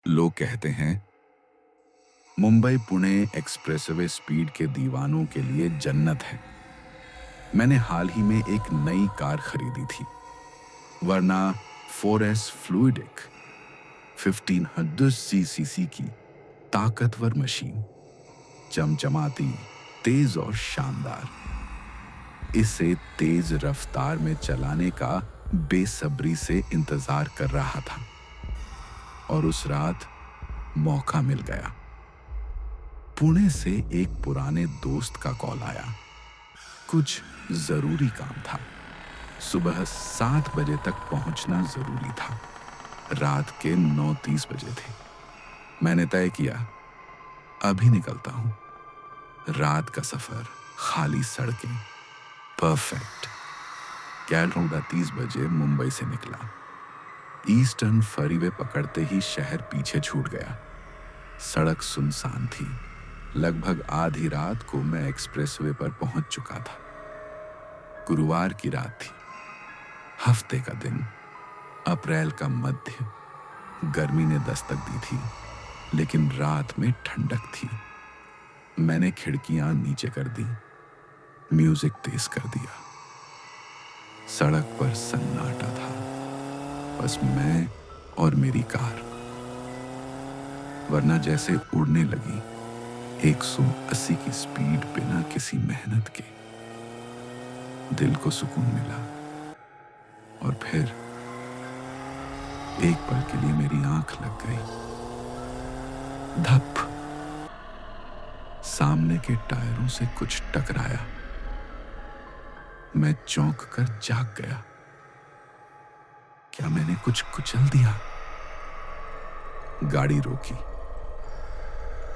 लोग कहते हैं मुंबई पुणे एक्सप्रेसवे स्पीड के दीवानों के लिए जन्नत है। मैंने हाल ही में एक नई कार खरीदी थी, वरना 4S फ्लूइडिक 1500 सीसी की ताकतवर मशीन, चमचमाती, तेज और शानदार। इसे तेज रफ्तार में चलाने का बेसब्री से इंतजार कर रहा था और उस रात मौका मिल गया। पुणे से एक पुराने दोस्त का कॉल आया। कुछ जरूरी काम था। सुबह 7 बजे तक पहुंचना जरूरी था। रात के 9:30 बजे थे। मैंने तय किया, अभी निकलता हूं। रात का सफर, खाली सड़कें, परफेक्ट। 11:30 बजे मुंबई से निकला। ईस्टर्न फरीवे पकड़ते ही शहर पीछे छूट गया। सड़क सुनसान थी। लगभग आधी रात को मैं एक्सप्रेसवे पर पहुंच चुका था। गुरुवार की रात थी, हफ्ते का दिन, अप्रैल का मध्य। गर्मी ने दस्तक दी थी, लेकिन रात में ठंडक थी। मैंने खिड़कियां नीचे कर दी, म्यूजिक तेज कर दिया। सड़क पर सन्नाटा था, बस मैं और मेरी कार। वरना जैसे उड़ने लगी 180 की स्पीड बिना किसी मेहनत के। दिल को सुकून मिला और फिर एक पल के लिए मेरी आंख लग गई। धप, सामने के टायरों से कुछ टकराया। मैं चौंक कर जाग गया। क्या मैंने कुछ कुचल दिया? गाड़ी रोकी,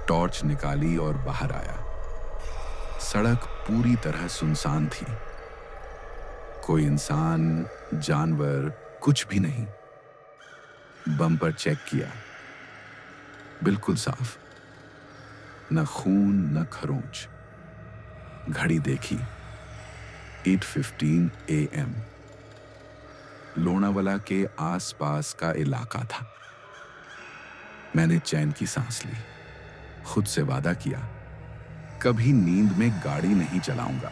टॉर्च निकाली और बाहर आया। सड़क पूरी तरह सुनसान थी। कोई इंसान, जानवर, कुछ भी नहीं। बम्पर चेक किया, बिल्कुल साफ। न खून न खरोंच। घड़ी देखी, 8:15 AM। लोनावाला के आसपास का इलाका था। मैंने चैन की सांस ली, खुद से वादा किया, कभी नींद में गाड़ी नहीं चलाऊंगा।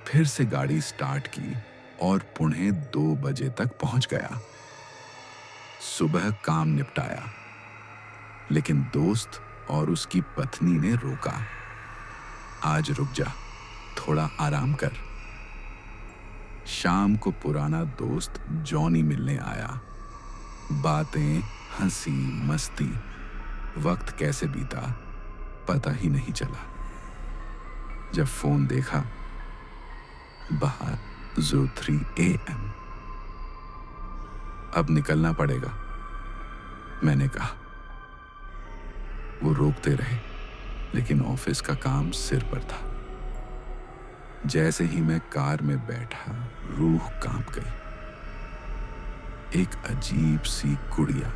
फिर से गाड़ी स्टार्ट की और पुणे 2 बजे तक पहुंच गया। सुबह काम निपटाया, लेकिन दोस्त और उसकी पत्नी ने रोका। आज रुक जा, थोड़ा आराम कर। शाम को पुराना दोस्त जॉनी मिलने आया। बातें, हंसी, मस्ती। वक्त कैसे बीता पता ही नहीं चला। जब फोन देखा, बाहर 03 AM। अब निकलना पड़ेगा, मैंने कहा। वो रोकते रहे, लेकिन ऑफिस का काम सिर पर था। जैसे ही मैं कार में बैठा, रूह कांप गई। एक अजीब सी गुड़िया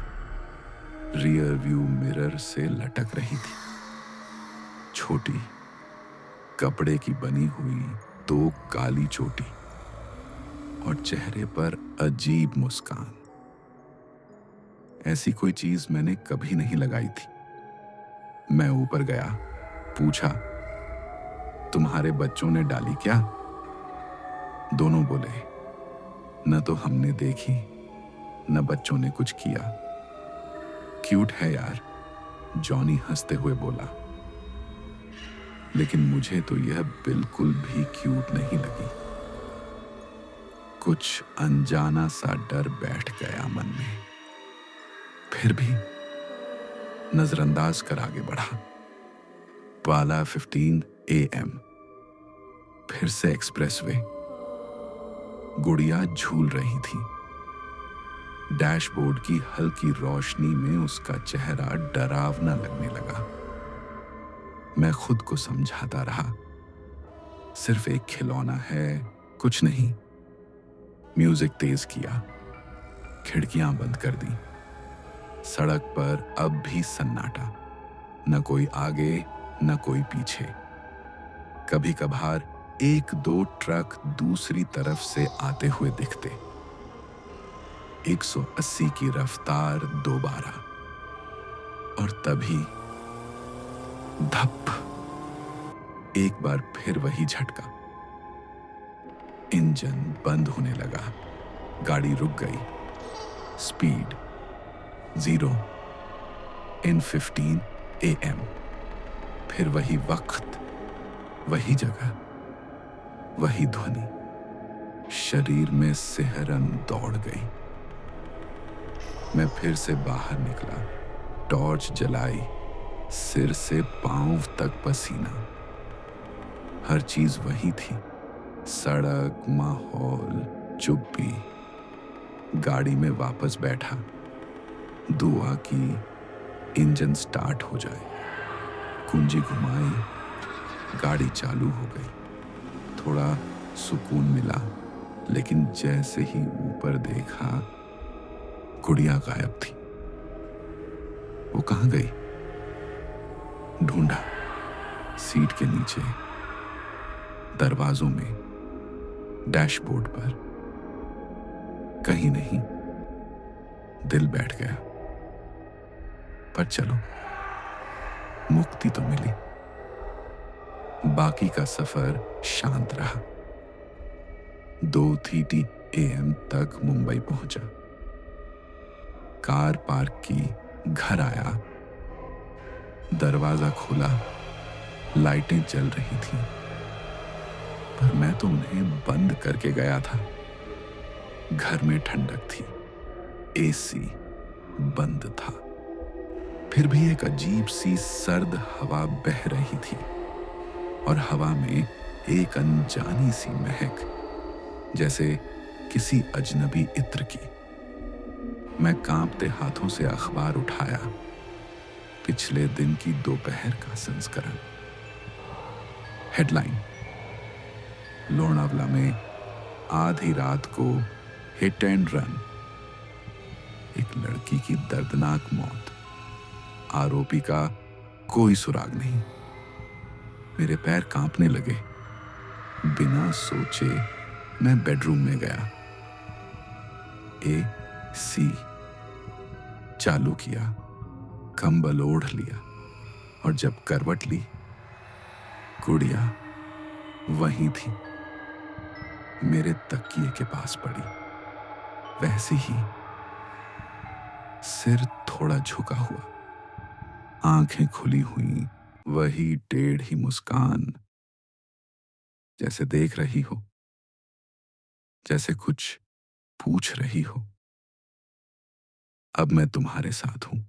रियर व्यू मिरर से लटक रही थी। छोटी, कपड़े की बनी हुई, 2 काली चोटी और चेहरे पर अजीब मुस्कान। ऐसी कोई चीज मैंने कभी नहीं लगाई थी। मैं ऊपर गया, पूछा, तुम्हारे बच्चों ने डाली क्या? दोनों बोले, न तो हमने देखी, न बच्चों ने कुछ किया। क्यूट है यार, जॉनी हंसते हुए बोला। लेकिन मुझे तो यह बिल्कुल भी क्यूट नहीं लगी। कुछ अनजाना सा डर बैठ गया मन में। फिर भी नजरअंदाज कर आगे बढ़ा। पाला 15 AM। फिर से एक्सप्रेसवे। गुड़िया झूल रही थी। डैशबोर्ड की हल्की रोशनी में उसका चेहरा डरावना लगने लगा। मैं खुद को समझाता रहा, सिर्फ एक खिलौना है, कुछ नहीं। म्यूजिक तेज किया, खिड़कियां बंद कर दी। सड़क पर अब भी सन्नाटा, न कोई आगे न कोई पीछे। कभी कभार 1-2 ट्रक दूसरी तरफ से आते हुए दिखते। 180 की रफ्तार दोबारा, और तभी धप, एक बार फिर वही झटका। इंजन बंद होने लगा, गाड़ी रुक गई। Speed 0 in 15 AM। फिर वही वक्त, वही जगह, वही ध्वनि। शरीर में सिहरन दौड़ गई। मैं फिर से बाहर निकला, टॉर्च जलाई, सिर से पांव तक पसीना। हर चीज वही थी, सड़क, माहौल, चुप्पी। गाड़ी में वापस बैठा, दुआ की इंजन स्टार्ट हो जाए। कुंजी घुमाई, गाड़ी चालू हो गई। थोड़ा सुकून मिला, लेकिन जैसे ही ऊपर देखा, गुड़िया गायब थी। वो कहाँ गई? ढूंढा, सीट के नीचे, दरवाजों में, डैशबोर्ड पर, कहीं नहीं। दिल बैठ गया। पर चलो, मुक्ति तो मिली। बाकी का सफर शांत रहा। 2:30 AM तक मुंबई पहुंचा। कार पार्क की, घर आया, दरवाजा खोला, लाइटें जल रही थीं, पर मैं तो उन्हें बंद करके गया था। घर में ठंडक थी, AC बंद था। फिर भी एक अजीब सी सर्द हवा बह रही थी, और हवा में एक अनजानी सी महक, जैसे किसी अजनबी इत्र की। मैं कांपते हाथों से अखबार उठाया। पिछले दिन की दोपहर का संस्करण। हेडलाइन: लोनावला में आधी रात को हिट एंड रन, एक लड़की की दर्दनाक मौत। आरोपी का कोई सुराग नहीं। मेरे पैर कांपने लगे। बिना सोचे मैं बेडरूम में गया, AC चालू किया, कंबल ओढ़ लिया, और जब करवट ली, गुड़िया वहीं थी, मेरे तकिए के पास पड़ी, वैसे ही, सिर थोड़ा झुका हुआ, आंखें खुली हुई, वही टेढ़ी मुस्कान, जैसे देख रही हो, जैसे कुछ पूछ रही हो। अब मैं तुम्हारे साथ हूं।